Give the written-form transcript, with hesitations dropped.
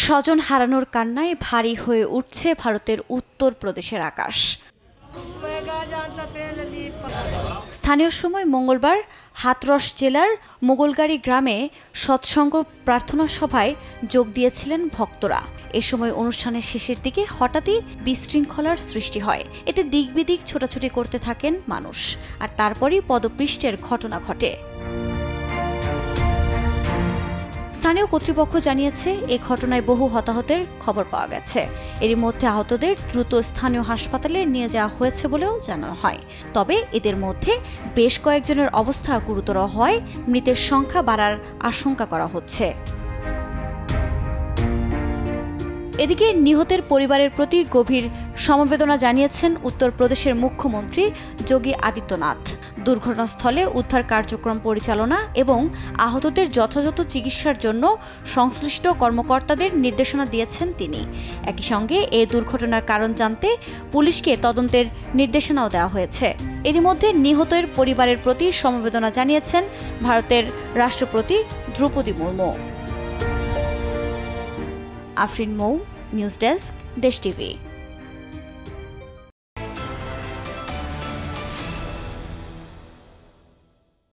স্বজন হারানোর কান্নায় ভারী হয়ে উঠছে ভারতের উত্তরপ্রদেশের আকাশ। স্থানীয় সময় মঙ্গলবার হাথরস জেলার মোগলগাড়ি গ্রামে সৎসঙ্গ প্রার্থনা সভায় যোগ দিয়েছিলেন ভক্তরা। এ সময় অনুষ্ঠানের শেষের দিকে হঠাৎই বিশৃঙ্খলার সৃষ্টি হয়। এতে দিক বিদিক ছোটাছুটি করতে থাকেন মানুষ, আর তারপরই পদপৃষ্ঠের ঘটনা ঘটে। স্থানীয় কর্তৃপক্ষ জানিয়েছে, এ ঘটনায় বহু হতাহতের খবর পাওয়া গেছে। এরই মধ্যে আহতদের দ্রুত স্থানীয় হাসপাতালে নিয়ে যাওয়া হয়েছে বলেও জানানো হয়। তবে এদের মধ্যে বেশ কয়েকজনের অবস্থা গুরুতর হওয়ায় মৃতের সংখ্যা বাড়ার আশঙ্কা করা হচ্ছে। এদিকে নিহতের পরিবারের প্রতি গভীর সমবেদনা জানিয়েছেন উত্তরপ্রদেশের মুখ্যমন্ত্রী যোগী আদিত্যনাথ। দুর্ঘটনাস্থলে উদ্ধার কার্যক্রম পরিচালনা এবং আহতদের যথাযথ চিকিৎসার জন্য সংশ্লিষ্ট কর্মকর্তাদের নির্দেশনা দিয়েছেন তিনি। একই সঙ্গে এই দুর্ঘটনার কারণ জানতে পুলিশকে তদন্তের নির্দেশনাও দেওয়া হয়েছে। এরই মধ্যে নিহতের পরিবারের প্রতি সমবেদনা জানিয়েছেন ভারতের রাষ্ট্রপতি দ্রৌপদী মুর্মু। আফরিন মৌ, নিউজ ডেস্ক, দেশ টিভি।